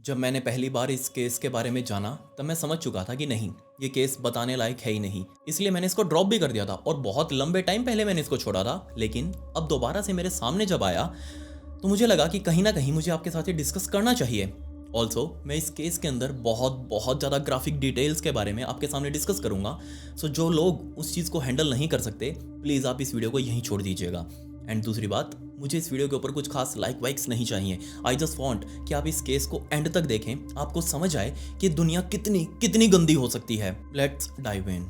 जब मैंने पहली बार इस केस के बारे में जाना तब मैं समझ चुका था कि नहीं, ये केस बताने लायक है ही नहीं। इसलिए मैंने इसको ड्रॉप भी कर दिया था और बहुत लंबे टाइम पहले मैंने इसको छोड़ा था। लेकिन अब दोबारा से मेरे सामने जब आया तो मुझे लगा कि कहीं ना कहीं मुझे आपके साथ ये डिस्कस करना चाहिए। ऑल्सो मैं इस केस के अंदर बहुत बहुत ज़्यादा ग्राफिक डिटेल्स के बारे में आपके सामने डिस्कस करूंगा। सो जो लोग उस चीज़ को हैंडल नहीं कर सकते, प्लीज़ आप इस वीडियो को यहीं छोड़ दीजिएगा। एंड दूसरी बात, मुझे इस वीडियो के ऊपर कुछ खास लाइक वाइक्स नहीं चाहिए। आई जस्ट वॉन्ट कि आप इस केस को एंड तक देखें, आपको समझ आए कि दुनिया कितनी कितनी गंदी हो सकती है। Let's dive in.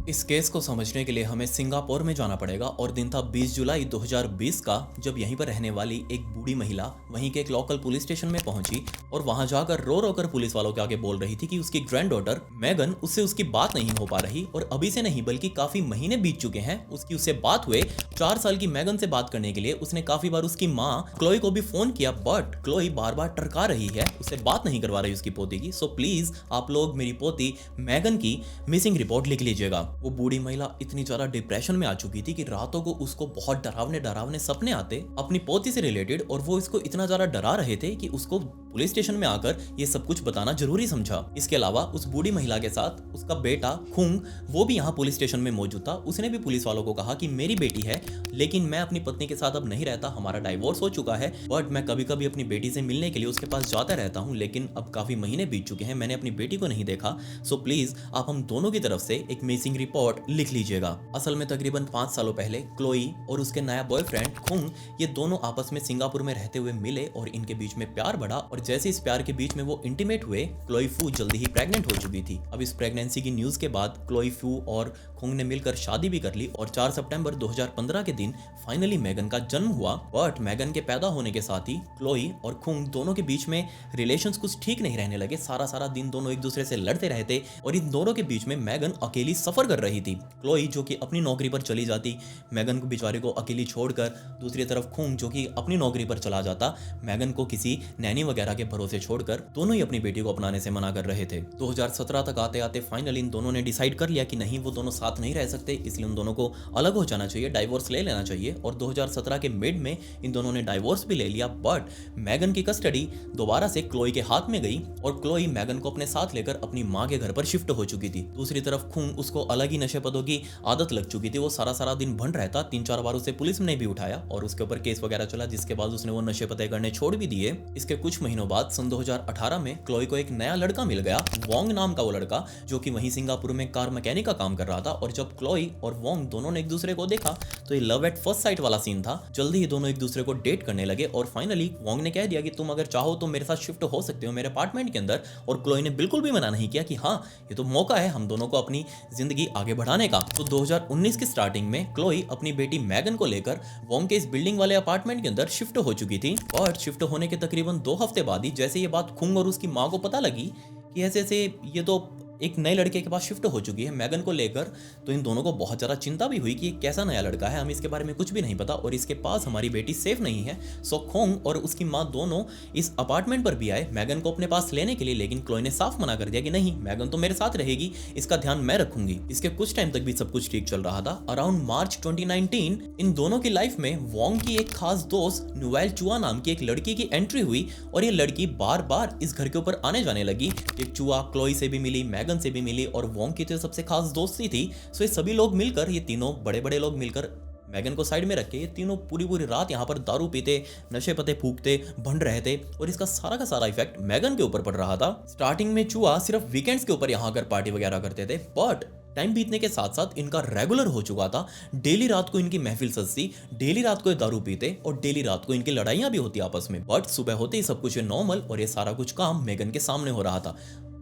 इस केस को समझने के लिए हमें सिंगापुर में जाना पड़ेगा और दिन था 20 जुलाई 2020 का, जब यहीं पर रहने वाली एक बूढ़ी महिला वहीं के एक लोकल पुलिस स्टेशन में पहुंची और वहां जाकर रो रो कर पुलिस वालों के आगे बोल रही थी कि उसकी ग्रैंड डॉटर मैगन उससे उसकी बात नहीं हो पा रही और अभी से नहीं बल्कि काफी महीने बीत चुके हैं उसकी उससे बात हुए। 4 साल की मैगन से बात करने के लिए उसने काफी बार उसकी माँ क्लोई को भी फोन किया, बट क्लोई बार बार टरका रही है, उससे बात नहीं करवा रही उसकी पोती की। सो प्लीज आप लोग मेरी पोती मैगन की मिसिंग रिपोर्ट लिख लीजिएगा। वो बूढ़ी महिला इतनी ज्यादा डिप्रेशन में आ चुकी थी कि रातों को उसको बहुत डरावने डरावने सपने आते अपनी पोती से रिलेटेड, और वो इसको इतना ज्यादा डरा रहे थे कि उसको पुलिस स्टेशन में आकर ये सब कुछ बताना जरूरी समझा। इसके अलावा उस बूढ़ी महिला के साथ उसका बेटा खुंग वो भी यहाँ पुलिस स्टेशन में मौजूद था। उसने भी पुलिस वालों को कहा कि मेरी बेटी है लेकिन मैं अपनी पत्नी के साथ अब नहीं रहता, हमारा डाइवोर्स हो चुका है, बट मैं कभी कभी अपनी बेटी से मिलने के लिए उसके पास जाता रहता हूँ, लेकिन अब काफी महीने बीत चुके हैं, मैंने अपनी बेटी को नहीं देखा। सो प्लीज आप हम दोनों की तरफ से एक मिसिंग रिपोर्ट लिख लीजिएगा। असल में तकरीबन 5 सालों पहले क्लोई और उसके नया बॉयफ्रेंड खुंग ये दोनों आपस में सिंगापुर में रहते हुए मिले और इनके बीच में प्यार बढ़ा, और जैसे इस प्यार के बीच में वो इंटीमेट हुए, क्लोई फू जल्दी ही प्रेग्नेंट हो चुकी थी। अब इस प्रेगनेंसी की न्यूज के बाद क्लोई फू और खुंग ने मिलकर शादी भी कर ली और 4 सितंबर 2015 के दिन फाइनली मैगन का जन्म हुआ। बट मैगन के पैदा होने के साथ ही क्लोई और खुंग दोनों के बीच में रिलेशंस कुछ ठीक नहीं रहने लगे। सारा सारा दिन दोनों एक दूसरे से लड़ते रहते और इन दोनों के बीच में मैगन अकेली सफर कर रही थी। क्लोई जो कि अपनी नौकरी पर चली जाती मैगन को बेचारे को अकेली छोड़कर, दूसरी तरफ खुंग जो कि अपनी नौकरी पर चला जाता मैगन को किसी नैनी वगैरह के भरोसे छोड़कर। दोनों ही अपनी बेटी को अपनाने से मना कर रहे थे। 2017 तक आते आते फाइनली इन दोनों ने डिसाइड कर लिया कि नहीं, वो दोनों साथ नहीं रह सकते, इसलिए उन दोनों को अलग हो जाना चाहिए, डाइवोर्स ले लेना चाहिए। और 2017 के मिड में इन दोनों ने डाइवोर्स भी ले लिया। बट मैगन की कस्टडी दोबारा से क्लोई के हाथ में गई और क्लोई मैगन को अपने साथ लेकर अपनी माँ के घर पर शिफ्ट हो चुकी थी। दूसरी तरफ खुंग, उसको अलग ही नशे पदों की आदत लग चुकी थी, वो सारा सारा दिन भंड रहता। 3-4 बार उसे पुलिस ने भी उठाया और उसके ऊपर केस वगैरह चला, जिसके बाद उसने वो नशे पते करने छोड़ भी दिए। इसके कुछ महीनों बाद सन 2018 में क्लोई को एक नया लड़का मिल गया, वोंग नाम का वो लड़का, जो कि वहीं सिंगापुर में कार मैकेनिक का काम कर रहा था। और जब क्लोई और वोंग दोनों ने एक दूसरे को देखा तो ये लव एट फर्स्ट साइट वाला सीन था। जल्दी ही दोनों एक दूसरे को डेट करने लगे और फाइनली वोंग ने कह दिया कि तुम अगर चाहो तो मेरे साथ शिफ्ट हो सकते हो मेरे अपार्टमेंट के अंदर, और क्लोई ने बिल्कुल भी मना नहीं किया कि हाँ, ये तो मौका है हम दोनों को अपनी जिंदगी आगे बढ़ाने का। तो 2019 की स्टार्टिंग में क्लोई अपनी बेटी मैगन को लेकर वोंग के इस बिल्डिंग वाले अपार्टमेंट के अंदर शिफ्ट हो चुकी थी। और शिफ्ट होने के तकरीबन 2 हफ्ते बाद ही जैसे ये बात खुंग और उसकी माँ को पता लगी कि ऐसे ऐसे ये तो एक नए लड़के के पास शिफ्ट हो चुकी है मैगन को लेकर, तो इन दोनों को बहुत ज़्यादा चिंता भी हुई कि ये कैसा नया लड़का है, हमें इसके बारे में कुछ भी नहीं पता और इसके पास हमारी बेटी सेफ नहीं है। सो खोंग और उसकी माँ दोनों इस अपार्टमेंट पर भी आए मैगन को अपने पास लेने के लिए, लेकिन क्लोई ने साफ मना कर दिया कि नहीं, मैगन तो मेरे साथ रहेगी, इसका ध्यान मैं रखूंगी। इसके कुछ टाइम तक भी सब कुछ ठीक चल रहा था। अराउंड मार्च 2019 इन दोनों की लाइफ में वोंग की एक खास दोस्त नुवेल चुआ नाम की एक लड़की की एंट्री हुई और ये लड़की बार बार इस घर के ऊपर आने जाने लगी। ये चुआ क्लोई से भी मिली, मैगन से भी मिली और वोंग की तो सबसे खास दोस्ती थी। सो ये सभी लोग मिलकर, ये तीनों बड़े बड़े लोग मिलकर मैगन को साइड में रख के ये तीनों पूरी पूरी रात यहाँ पर दारू पीते, नशे पते फूकते, भंड रहे थे और इसका सारा का सारा इफेक्ट मैगन के ऊपर पड़ रहा था। स्टार्टिंग में चुआ सिर्फ वीकेंड्स के ऊपर यहाँ आकर पार्टी वगैरह करते थे, बट टाइम बीतने के साथ साथ इनका रेगुलर हो चुका था। डेली रात को इनकी महफिल सजती, डेली रात को ये दारू पीते और डेली रात को इनकी लड़ाइयां भी होती आपस में। बट सुबह होते ही सब कुछ नॉर्मल और ये सारा कुछ काम मैगन के सामने हो रहा था।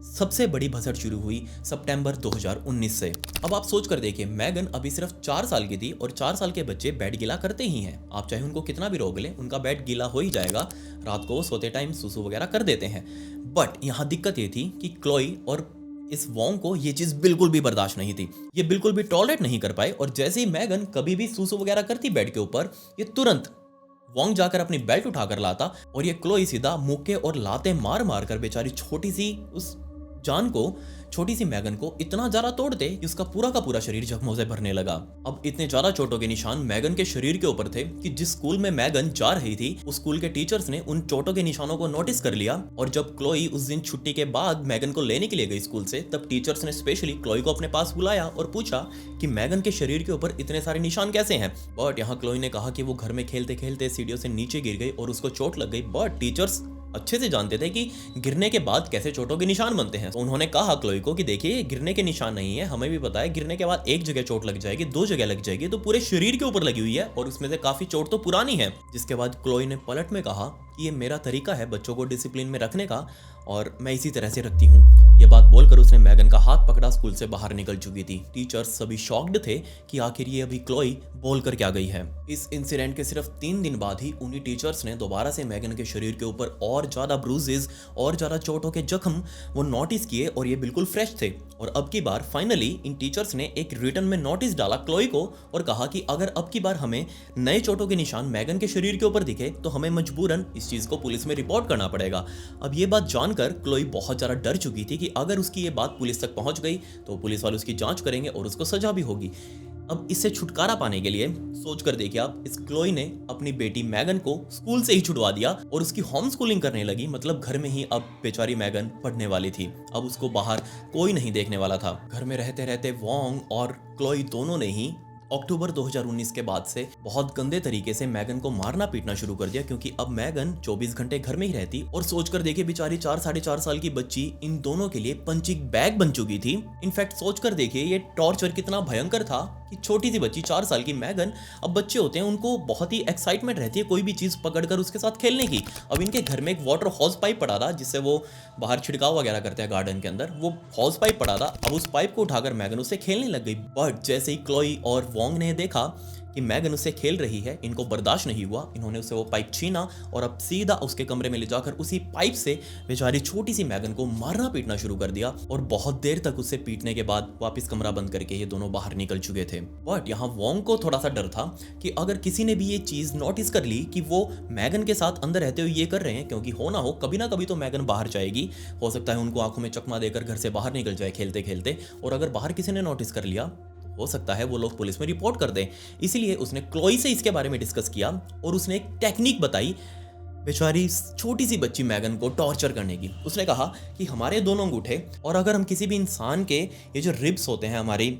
सबसे बड़ी भसड़ शुरू हुई सितंबर 2019 से। अब आप सोच कर देखिए, मैगन अभी सिर्फ 4 साल की थी और 4 साल के बच्चे बेड गीला करते ही हैं। आप चाहे उनको कितना भी रोक लें, उनका बेड गीला हो ही जाएगा। रात को सोते टाइम सुसु वगैरह कर देते हैं। बट यहाँ दिक्कत ये थी कि क्लोई और इस वोंग को ये चीज बिल्कुल भी बर्दाश्त नहीं थी, ये बिल्कुल भी टॉलरेट नहीं कर पाए। और जैसे ही मैगन कभी भी सुसु वगैरह करती बेड के ऊपर, ये तुरंत वोंग जाकर अपनी बेल्ट उठाकर लाता और ये क्लोई सीधा मुक्के और लाते मार मार कर बेचारी छोटी सी उस जॉन को छोटी सी मैगन को इतना ज्यादा तोड़ते कि उसका पूरा का पूरा शरीर जख्मों से भरने लगा। अब इतने ज्यादा चोटों के निशान मैगन के शरीर के ऊपर थे कि जिस स्कूल में मैगन जा रही थी उस स्कूल के टीचर्स ने उन चोटों के निशानों को नोटिस कर लिया। और जब क्लोई उस दिन छुट्टी के बाद मैगन को लेने के लिए गई स्कूल से, तब टीचर्स ने स्पेशली क्लोई को अपने पास बुलाया और पूछा कि मैगन के शरीर के ऊपर इतने सारे निशान कैसे हैं। बट यहाँ क्लोई ने कहा कि वो घर में खेलते खेलते सीढ़ियों से नीचे गिर गई और उसको चोट लग गई। बट टीचर्स अच्छे से जानते थे कि गिरने के बाद कैसे चोटों के निशान बनते हैं। तो उन्होंने कहा क्लोई को कि देखिए, गिरने के निशान नहीं है, हमें भी पता है गिरने के बाद एक जगह चोट लग जाएगी, दो जगह लग जाएगी, तो पूरे शरीर के ऊपर लगी हुई है और उसमें से काफी चोट तो पुरानी है। जिसके बाद क्लोई ने पलट में कहा कि ये मेरा तरीका है बच्चों को डिसिप्लिन में रखने का और मैं इसी तरह से रखती हूँ। ये बात बोलकर उसने मैगन का हाथ पकड़ा स्कूल से बाहर निकल चुकी थी। टीचर्स सभी शॉक्ड थे कि आखिर ये अभी क्लोई बोलकर क्या गई है। इस इंसिडेंट के सिर्फ 3 दिन बाद ही उन्हीं टीचर्स ने दोबारा से मैगन के शरीर के ऊपर और ज्यादा ब्रूजेस और ज्यादा चोटों के जख्म वो नोटिस किए और ये बिल्कुल फ्रेश थे। और अब की बार फाइनली इन टीचर्स ने एक रिटन में नोटिस डाला क्लोई को और कहा कि अगर अब की बार हमें नए चोटों के निशान मैगन के शरीर के ऊपर दिखे तो हमें मजबूरन इस चीज को पुलिस में रिपोर्ट करना पड़ेगा। अब ये बात जानकर क्लोई बहुत ज्यादा डर चुकी थी कि अगर उसकी ये बात पुलिस तक पहुंच गई तो पुलिस वाले उसकी जांच करेंगे और उसको सजा भी होगी। अब इससे छुटकारा पाने के लिए सोच कर देखिए आप, इस क्लोई ने अपनी बेटी मैगन को स्कूल से ही छुड़वा दिया और उसकी होम स्कूलिंग करने लगी। मतलब घर में ही अब बेचारी मैगन पढ़ने वाली थी। अब उसको बाहर कोई नहीं देखने वाला था। घर में रहते रहते वोंग और क्लोई दोनों ने ही अक्टूबर 2019 के बाद से बहुत गंदे तरीके से मैगन को मारना पीटना शुरू कर दिया, क्योंकि अब मैगन 24 घंटे घर में ही रहती। और सोचकर देखिए, बेचारी 4-4.5 साल की बच्ची इन दोनों के लिए पंचिंग बैग बन चुकी थी। इनफैक्ट सोचकर देखिए ये टॉर्चर कितना भयंकर था कि छोटी सी बच्ची 4 साल की मैगन, अब बच्चे होते हैं उनको बहुत ही एक्साइटमेंट रहती है कोई भी चीज पकड़कर उसके साथ खेलने की। अब इनके घर में एक वाटर हॉज पाइप पड़ा था जिससे वो बाहर छिड़काव वगैरह करते हैं गार्डन के अंदर, वो हॉज पाइप पड़ा था। अब उस पाइप को उठाकर मैगन उससे खेलने लग गई। बट जैसे ही क्लोई और वोंग ने देखा कि मैगन उससे खेल रही है, इनको बर्दाश्त नहीं हुआ। इन्होंने उसे वो पाइप छीना और अब सीधा उसके कमरे में ले जाकर उसी पाइप से बेचारी छोटी सी मैगन को मारना पीटना शुरू कर दिया। और बहुत देर तक उससे पीटने के बाद वापस कमरा बंद करके ये दोनों बाहर निकल चुके थे। बट यहाँ वोंग को थोड़ा सा डर था कि अगर किसी ने भी ये चीज नोटिस कर ली कि वो मैगन के साथ अंदर रहते हुए ये कर रहे हैं, क्योंकि हो ना हो कभी ना कभी तो मैगन बाहर जाएगी, हो सकता है उनको आंखों में चकमा देकर घर से बाहर निकल जाए खेलते खेलते, और अगर बाहर किसी ने नोटिस कर लिया हो सकता है वो लोग पुलिस में रिपोर्ट कर दें। इसीलिए उसने क्लोई से इसके बारे में डिस्कस किया और उसने एक टेक्निक बताई बेचारी छोटी सी बच्ची मैगन को टॉर्चर करने की। उसने कहा कि हमारे दोनों अंगूठे, और अगर हम किसी भी इंसान के ये जो रिब्स होते हैं, हमारी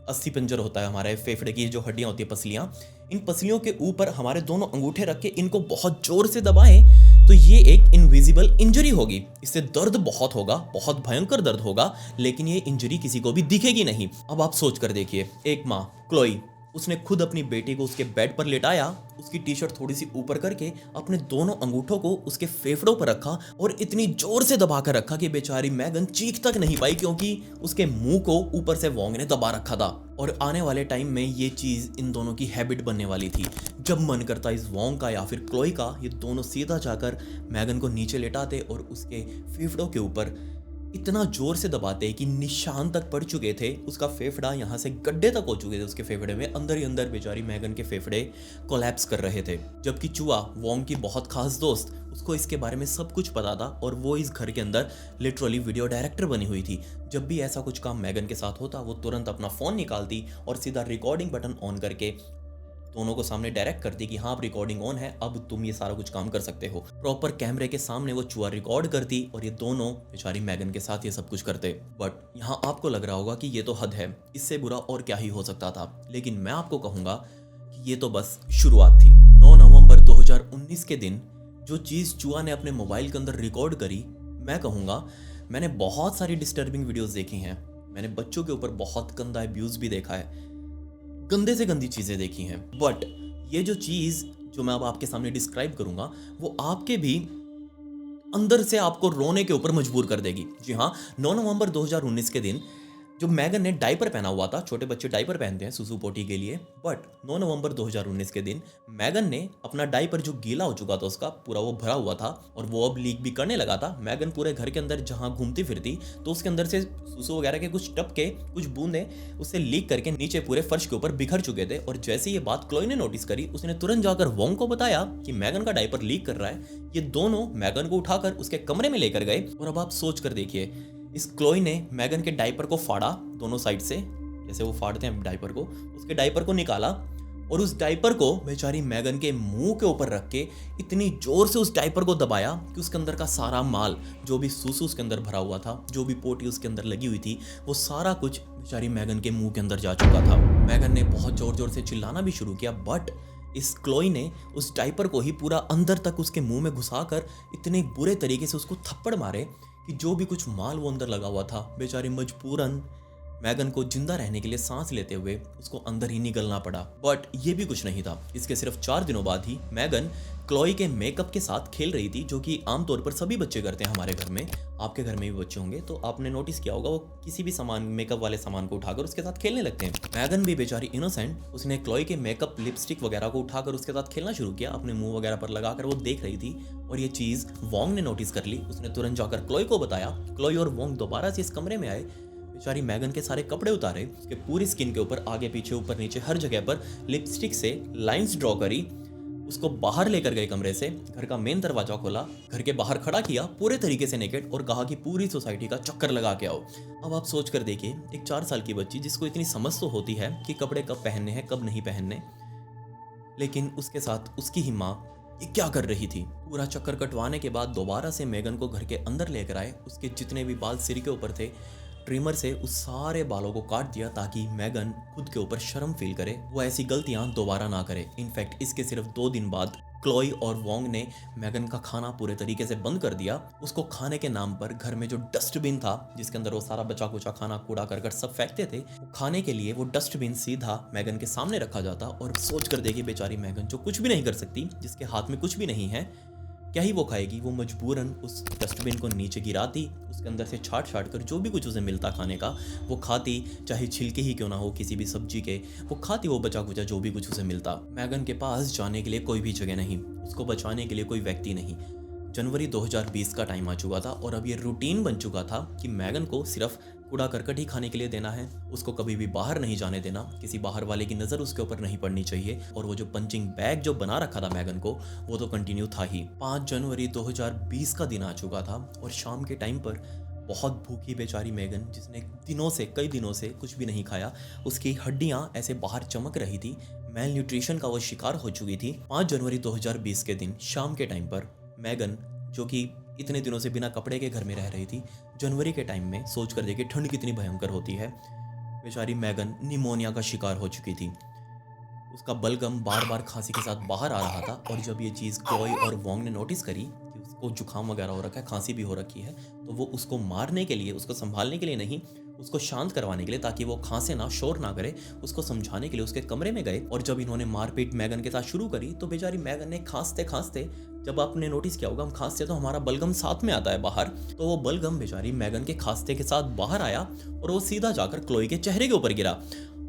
अस्थि पंजर होता है, हमारे फेफड़े की जो हड्डियां होती है पसलियां, इन पसलियों के ऊपर हमारे दोनों अंगूठे रख के इनको बहुत जोर से दबाएं तो ये एक इनविजिबल इंजरी होगी। इससे दर्द बहुत होगा, बहुत भयंकर दर्द होगा, लेकिन ये इंजरी किसी को भी दिखेगी नहीं। अब आप सोच कर देखिए, एक माँ क्लोई, उसने खुद अपनी बेटी को उसके बेड पर लेटाया, उसकी टी शर्ट थोड़ी सी ऊपर करके अपने दोनों अंगूठों को उसके फेफड़ों पर रखा और इतनी जोर से दबा कर रखा कि बेचारी मैगन चीख तक नहीं पाई, क्योंकि उसके मुंह को ऊपर से वोंग ने दबा रखा था। और आने वाले टाइम में ये चीज इन दोनों की हैबिट बनने वाली थी। जब मन करता इस वोंग का या फिर क्लोई का, ये दोनों सीधा जाकर मैगन को नीचे लेटाते और उसके फेफड़ों के ऊपर इतना जोर से दबाते कि निशान तक पड़ चुके थे। उसका फेफड़ा यहाँ से गड्ढे तक हो चुके थे उसके फेफड़े में, अंदर ही अंदर बेचारी मैगन के फेफड़े कोलैप्स कर रहे थे। जबकि चुआ, वोंग की बहुत खास दोस्त, उसको इसके बारे में सब कुछ पता था और वो इस घर के अंदर लिटरली वीडियो डायरेक्टर बनी हुई थी। जब भी ऐसा कुछ काम मैगन के साथ होता, वो तुरंत अपना फोन निकालती और सीधा रिकॉर्डिंग बटन ऑन करके दोनों को सामने डायरेक्ट करती कि हाँ अब रिकॉर्डिंग ऑन है, अब तुम ये सारा कुछ काम कर सकते हो। प्रॉपर कैमरे के सामने वो चुआ रिकॉर्ड करती और ये दोनों बेचारी मैगन के साथ ये सब कुछ करते। बट यहाँ आपको लग रहा होगा कि ये तो हद है, इससे बुरा और क्या ही हो सकता था। लेकिन मैं आपको कहूँगा कि ये तो बस शुरुआत थी। 9 नवंबर 2019 के दिन जो चीज़ चुआ ने अपने मोबाइल के अंदर रिकॉर्ड करी, मैं कहूँगा मैंने बहुत सारी डिस्टर्बिंग वीडियोज़ देखी हैं। मैंने बच्चों के ऊपर बहुत गंदा अब्यूज़ भी देखा है, गंदे से गंदी चीजें देखी हैं। बट ये जो चीज जो मैं अब आपके सामने डिस्क्राइब करूंगा, वो आपके भी अंदर से आपको रोने के ऊपर मजबूर कर देगी। जी हाँ, 9 नवंबर 2019 के दिन जो मैगन ने डायपर पहना हुआ था, छोटे बच्चे डायपर पहनते हैं सुसु पोटी के लिए, बट 9 नवंबर 2019 के दिन मैगन ने अपना डायपर जो गीला हो चुका था उसका पूरा, वो भरा हुआ था और वो अब लीक भी करने लगा था। मैगन पूरे घर के अंदर जहां घूमती फिरती तो उसके अंदर से सुसु वगैरह के कुछ टपके, कुछ बूंदे उससे लीक करके नीचे पूरे फर्श के ऊपर बिखर चुके थे। और जैसे ये बात क्लोई ने नोटिस करी, उसने तुरंत जाकर वोंग को बताया कि मैगन का डायपर लीक कर रहा है। ये दोनों मैगन को उठाकर उसके कमरे में लेकर गए। और अब आप सोच कर देखिए, इस क्लोई ने मैगन के डायपर को फाड़ा दोनों साइड से, जैसे वो फाड़ते हैं डायपर को, उसके डायपर को निकाला और उस डायपर को बेचारी मैगन के मुंह के ऊपर रख के इतनी जोर से उस डायपर को दबाया कि उसके अंदर का सारा माल, जो भी सूसू उसके अंदर भरा हुआ था, जो भी पोटी उसके अंदर लगी हुई थी, वो सारा कुछ बेचारी मैगन के मुंह के अंदर जा चुका था। मैगन ने बहुत जोर जोर से चिल्लाना भी शुरू किया, बट इस क्लोई ने उस डायपर को ही पूरा अंदर तक उसके मुंह में घुसाकर इतने बुरे तरीके से उसको थप्पड़ मारे कि जो भी कुछ माल वो अंदर लगा हुआ था, बेचारी मजबूरन मैगन को जिंदा रहने के लिए सांस लेते हुए उसको अंदर ही निगलना पड़ा। बट ये भी कुछ नहीं था, इसके सिर्फ 4 दिनों बाद ही मैगन क्लोई के मेकअप के साथ खेल रही थी, जो कि आमतौर पर सभी बच्चे करते हैं हमारे घर में। आपके घर में भी बच्चे होंगे तो आपने नोटिस किया होगा, वो किसी भी सामान, मेकअप वाले सामान को उठाकर उसके साथ खेलने लगते हैं। मैगन भी बेचारी इनोसेंट, उसने क्लोई के मेकअप, लिपस्टिक वगैरह को उठाकर उसके साथ खेलना शुरू किया, अपने मुंह वगैरह पर लगाकर वो देख रही थी। और ये चीज वोंग ने नोटिस कर ली। उसने तुरंत जाकर क्लोई को बताया। क्लोई और वोंग दोबारा से इस कमरे में आए, बेचारी मैगन के सारे कपड़े उतारे, उसके पूरी स्किन के ऊपर आगे पीछे ऊपर नीचे हर जगह पर लिपस्टिक से लाइंस ड्रॉ करी, उसको बाहर लेकर गए कमरे से, घर का मेन दरवाजा खोला, घर के बाहर खड़ा किया पूरे तरीके से नेकेड और कहा कि पूरी सोसाइटी का चक्कर लगा के आओ। अब आप सोच कर देखिए, एक 4 साल की बच्ची जिसको इतनी समझ तो होती है कि कपड़े कब पहनने हैं कब नहीं पहनने, लेकिन उसके साथ उसकी ही माँ ये क्या कर रही थी। पूरा चक्कर कटवाने के बाद दोबारा से मैगन को घर के अंदर लेकर आए, उसके जितने भी बाल सिर के ऊपर थे ट्रिमर से उस सारे बालों को काट दिया ताकि मैगन खुद के ऊपर शर्म फील करे, वो ऐसी गलतियां दोबारा ना करे। इनफैक्ट इसके सिर्फ 2 दिन बाद क्लोई और वोंग ने मैगन का खाना पूरे तरीके से बंद कर दिया। उसको खाने के नाम पर घर में जो डस्टबिन था जिसके अंदर वो सारा बचा कुचा खाना कूड़ा करकट सब फेंकते थे, खाने के लिए वो डस्टबिन सीधा मैगन के सामने रखा जाता। और सोच कर देखिए बेचारी मैगन जो कुछ भी नहीं कर सकती, जिसके हाथ में कुछ भी नहीं है, क्या ही वो खाएगी। वो मजबूरन उस डस्टबिन को नीचे गिराती, उसके अंदर से छाट छाट कर जो भी कुछ उसे मिलता खाने का वो खाती, चाहे छिलके ही क्यों ना हो किसी भी सब्जी के, वो खाती वो बचा कुचा जो भी कुछ उसे मिलता। मैगन के पास जाने के लिए कोई भी जगह नहीं, उसको बचाने के लिए कोई व्यक्ति नहीं। जनवरी 2020 का टाइम आ चुका था और अब ये रूटीन बन चुका था कि मैगन को सिर्फ कूड़ा करकट ही खाने के लिए देना है, उसको कभी भी बाहर नहीं जाने देना, किसी बाहर वाले की नज़र उसके ऊपर नहीं पड़नी चाहिए। और वो जो पंचिंग बैग जो बना रखा था मैगन को, वो तो कंटिन्यू था ही। 5 जनवरी 2020 का दिन आ चुका था और शाम के टाइम पर बहुत भूखी बेचारी मैगन, जिसने कई दिनों से कुछ भी नहीं खाया, उसकी हड्डियां ऐसे बाहर चमक रही थी, मेल न्यूट्रिशन का वो शिकार हो चुकी थी। 5 जनवरी 2020 के दिन शाम के टाइम पर मैगन, जो कि इतने दिनों से बिना कपड़े के घर में रह रही थी, जनवरी के टाइम में सोच कर देखिए ठंड कितनी भयंकर होती है, बेचारी मैगन निमोनिया का शिकार हो चुकी थी। उसका बलगम बार बार खांसी के साथ बाहर आ रहा था। और जब ये चीज़ क्लोई और वोंग ने नोटिस करी कि उसको जुकाम वगैरह हो रखा है, खांसी भी हो रखी है, तो वो उसको मारने के लिए, उसको संभालने के लिए नहीं, उसको शांत करवाने के लिए, ताकि वो खांसे ना, शोर ना करे, उसको समझाने के लिए उसके कमरे में गए। और जब इन्होंने मारपीट मैगन के साथ शुरू करी तो बेचारी मैगन ने खांसते खांसते, जब आपने नोटिस किया होगा हम खांसते तो हमारा बलगम साथ में आता है बाहर, तो वो बलगम बेचारी मैगन के खांसते के साथ बाहर आया और वो सीधा जाकर क्लोई के चेहरे के ऊपर गिरा।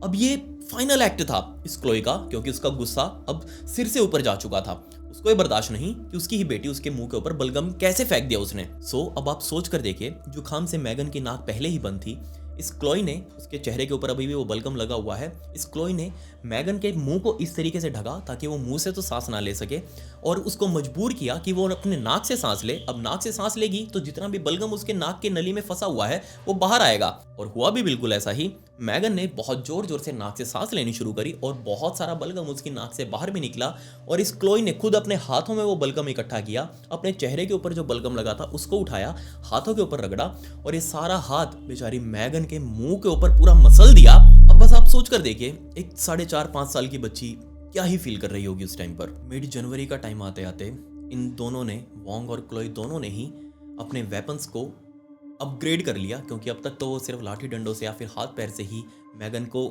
अब ये फाइनल एक्ट था इस क्लोई का, क्योंकि उसका गुस्सा अब सिर से ऊपर जा चुका था। उसको ये बर्दाश्त नहीं कि उसकी ही बेटी उसके मुंह के ऊपर बलगम कैसे फेंक दिया उसने। अब आप सोच कर देखिए, जुकाम से मैगन की नाक पहले ही बंद थी, इस क्लोई ने, उसके चेहरे के ऊपर अभी भी वो बलगम लगा हुआ है, इस क्लोई ने मैगन के मुंह को इस तरीके से ढका ताकि वो मुंह से तो सांस ना ले सके, और उसको मजबूर किया कि वो अपने नाक से सांस ले। अब नाक से सांस लेगी तो जितना भी बलगम उसके नाक के नली में फंसा हुआ है वो बाहर आएगा, और हुआ भी बिल्कुल ऐसा ही। मैगन ने बहुत जोर जोर से नाक से सांस लेनी शुरू करी और बहुत सारा बलगम उसकी नाक से बाहर भी निकला, और इस क्लोई ने खुद अपने हाथों में वो बलगम इकट्ठा किया, अपने चेहरे के ऊपर जो बलगम लगा था उसको उठाया, हाथों के ऊपर रगड़ा, और ये सारा हाथ बेचारी मैगन के मुंह के ऊपर पूरा मसल दिया। अब बस आप सोच कर देखिए, एक 4.5-5 साल की बच्ची क्या ही फील कर रही होगी उस टाइम पर। मिड जनवरी का टाइम आते आते इन दोनों ने, वोंग और क्लोई दोनों ने ही अपने वेपन्स को अपग्रेड कर लिया, क्योंकि अब तक तो वो सिर्फ लाठी डंडों से या फिर हाथ पैर से ही मैगन को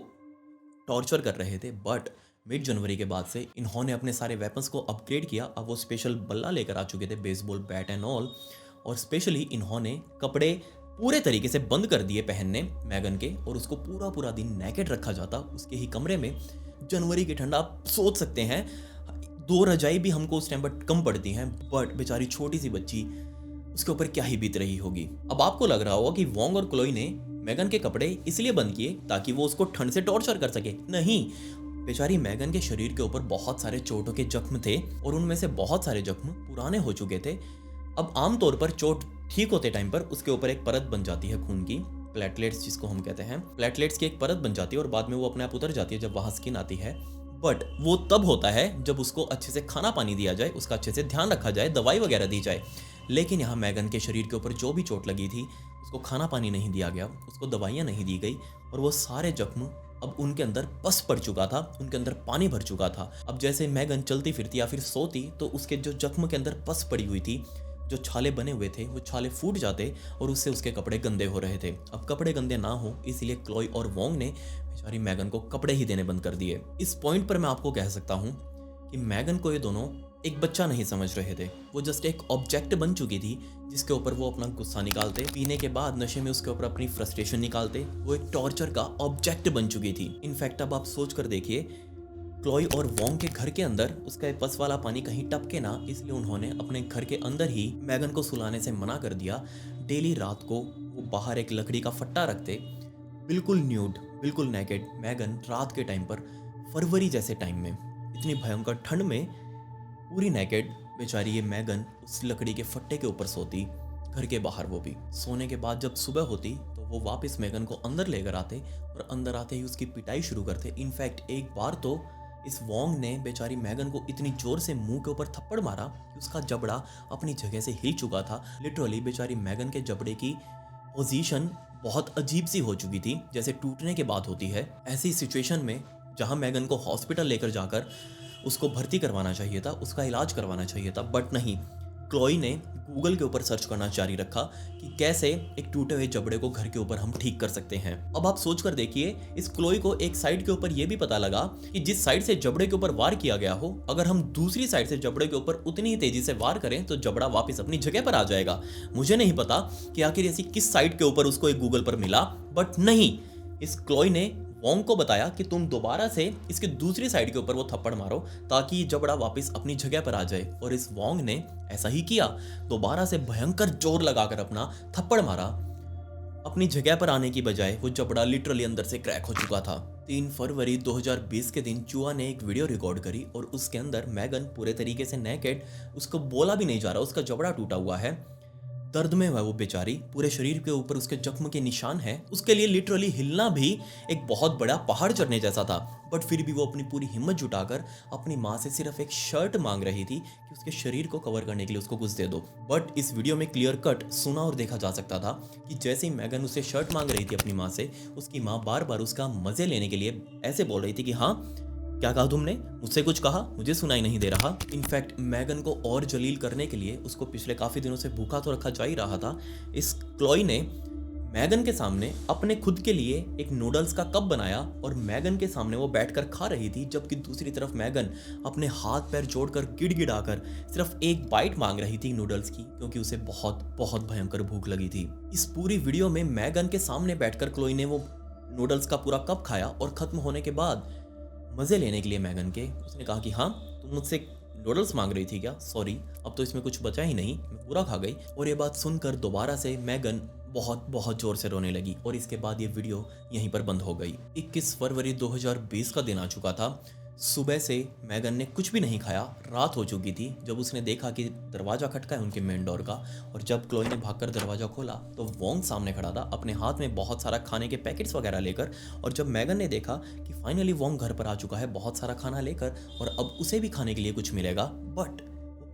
टॉर्चर कर रहे थे। बट मिड जनवरी के बाद से इन्होंने अपने सारे वेपन्स को अपग्रेड किया। अब वो स्पेशल बल्ला लेकर आ चुके थे, बेसबॉल बैट एंड ऑल, और स्पेशली इन्होंने कपड़े पूरे तरीके से बंद कर दिए पहनने मैगन के, और उसको पूरा दिन नेकेड रखा जाता उसके ही कमरे में। जनवरी की ठंड आप सोच सकते हैं, 2 रजाई भी हमको उस टाइम पर कम पड़ती हैं, बट बेचारी छोटी सी बच्ची, उसके ऊपर क्या ही बीत रही होगी। अब आपको लग रहा होगा कि वोंग और क्लोई ने मैगन के कपड़े इसलिए बंद किए ताकि वो उसको ठंड से टॉर्चर कर सके। नहीं, बेचारी मैगन के शरीर के ऊपर बहुत सारे चोटों के जख्म थे, और उनमें से बहुत सारे जख्म पुराने हो चुके थे। अब आमतौर पर चोट ठीक होते टाइम पर उसके ऊपर एक परत बन जाती है खून की, प्लेटलेट्स जिसको हम कहते हैं, प्लेटलेट्स की एक परत बन जाती है और बाद में वो अपने आप उतर जाती है जब वहाँ स्किन आती है। बट वो तब होता है जब उसको अच्छे से खाना पानी दिया जाए, उसका अच्छे से ध्यान रखा जाए, दवाई वगैरह दी जाए। लेकिन यहाँ मैगन के शरीर के ऊपर जो भी चोट लगी थी, उसको खाना पानी नहीं दिया गया, उसको दवाइयाँ नहीं दी गई और वो सारे जख्म अब उनके अंदर पस पड़ चुका था, उनके अंदर पानी भर चुका था। अब जैसे मैगन चलती फिरती या फिर सोती तो उसके जो जख्म के अंदर पस पड़ी हुई थी, जो छाले बने हुए थे, वो छाले फूट जाते और उससे उसके कपड़े गंदे हो रहे थे। अब कपड़े गंदे ना हो इसलिए क्लोई और वोंग ने बेचारी मैगन को कपड़े ही देने बंद कर दिए। इस पॉइंट पर मैं आपको कह सकता हूँ कि मैगन को ये दोनों एक बच्चा नहीं समझ रहे थे, वो जस्ट एक ऑब्जेक्ट बन चुकी थी जिसके ऊपर वो अपना गुस्सा निकालते, पीने के बाद नशे में उसके ऊपर अपनी फ्रस्ट्रेशन निकालते। वो एक टॉर्चर का ऑब्जेक्ट बन चुकी थी। इनफैक्ट अब आप सोच कर देखिए, क्लोई और वोंग के घर के अंदर उसका पस वाला पानी कहीं टपके ना, इसलिए उन्होंने अपने घर के अंदर ही मैगन को सुलाने से मना कर दिया। डेली रात को वो बाहर एक लकड़ी का फट्टा रखते, बिल्कुल न्यूड, बिल्कुल नेकेड मैगन रात के टाइम पर, फरवरी जैसे टाइम में, इतनी भयंकर ठंड में पूरी नेकेड बेचारी ये मैगन उस लकड़ी के फट्टे के ऊपर सोती, घर के बाहर। वो भी सोने के बाद जब सुबह होती तो वो वापस मैगन को अंदर लेकर आते और अंदर आते ही उसकी पिटाई शुरू करते। इनफैक्ट एक बार तो इस वोंग ने बेचारी मैगन को इतनी जोर से मुंह के ऊपर थप्पड़ मारा कि उसका जबड़ा अपनी जगह से हिल चुका था। लिटरली बेचारी मैगन के जबड़े की पोजीशन बहुत अजीब सी हो चुकी थी, जैसे टूटने के बाद होती है। ऐसी सिचुएशन में जहां मैगन को हॉस्पिटल लेकर जाकर उसको भर्ती करवाना चाहिए था, उसका इलाज करवाना चाहिए था, बट नहीं। क्लोई ने गूगल के ऊपर सर्च करना जारी रखा कि कैसे एक टूटे हुए जबड़े को घर के ऊपर हम ठीक कर सकते हैं। अब आप सोच कर देखिए, इस क्लोई को एक साइड के ऊपर यह भी पता लगा कि जिस साइड से जबड़े के ऊपर वार किया गया हो, अगर हम दूसरी साइड से जबड़े के ऊपर उतनी ही तेजी से वार करें तो जबड़ा वापस अपनी जगह पर आ जाएगा। मुझे नहीं पता कि आखिर ऐसी किस साइड के ऊपर उसको एक गूगल पर मिला, बट नहीं, इस क्लोई ने वोंग को बताया कि तुम दोबारा से इसके दूसरी साइड के ऊपर वो थप्पड़ मारो ताकि ये जबड़ा वापस अपनी जगह पर आ जाए। और इस वोंग ने ऐसा ही किया, दोबारा से भयंकर जोर लगाकर अपना थप्पड़ मारा। अपनी जगह पर आने की बजाय वो जबड़ा लिटरली अंदर से क्रैक हो चुका था। 3 फरवरी 2020 के दिन चुआ ने एक वीडियो रिकॉर्ड करी और उसके अंदर मैगन पूरे तरीके से नेकेड, उसको बोला भी नहीं जा रहा, उसका जबड़ा टूटा हुआ है, दर्द में है वो बेचारी, पूरे शरीर के ऊपर उसके जख्म के निशान हैं। उसके लिए लिटरली हिलना भी एक बहुत बड़ा पहाड़ चढ़ने जैसा था, बट फिर भी वो अपनी पूरी हिम्मत जुटाकर अपनी माँ से सिर्फ एक शर्ट मांग रही थी कि उसके शरीर को कवर करने के लिए उसको कुछ दे दो। बट इस वीडियो में क्लियर कट सुना और देखा जा सकता था कि जैसे ही मैगन उससे शर्ट मांग रही थी अपनी माँ से, उसकी माँ बार बार उसका मजे लेने के लिए ऐसे बोल रही थी कि हाँ क्या कहा तुमने, मुझसे कुछ कहा, मुझे सुनाई नहीं दे रहा। इनफैक्ट मैगन को और जलील करने के लिए उसको पिछले काफी दिनों से भूखा तो रखा जा ही रहा था। इस क्लोई ने मैगन के सामने अपने खुद के लिए एक नूडल्स का कप बनाया और मैगन के सामने वो बैठकर खा रही थी, जबकि दूसरी तरफ मैगन अपने हाथ पैर जोड़कर गिड़गिड़ाकर सिर्फ एक बाइट मांग रही थी नूडल्स की, क्योंकि उसे बहुत बहुत भयंकर भूख लगी थी। इस पूरी वीडियो में मैगन के सामने बैठकर क्लोई ने वो नूडल्स का पूरा कप खाया और खत्म होने के बाद मजे लेने के लिए मैगन के उसने कहा कि हाँ तुम मुझसे नूडल्स मांग रही थी क्या, सॉरी अब तो इसमें कुछ बचा ही नहीं, मैं पूरा खा गई। और ये बात सुनकर दोबारा से मैगन बहुत बहुत जोर से रोने लगी और इसके बाद ये वीडियो यहीं पर बंद हो गई। 21 फरवरी 2020 का दिन आ चुका था। सुबह से मैगन ने कुछ भी नहीं खाया, रात हो चुकी थी जब उसने देखा कि दरवाज़ा खटका है उनके मेन डोर का। और जब क्लोई ने भागकर दरवाज़ा खोला तो वोंग सामने खड़ा था अपने हाथ में बहुत सारा खाने के पैकेट्स वगैरह लेकर। और जब मैगन ने देखा कि फाइनली वोंग घर पर आ चुका है बहुत सारा खाना लेकर और अब उसे भी खाने के लिए कुछ मिलेगा, बट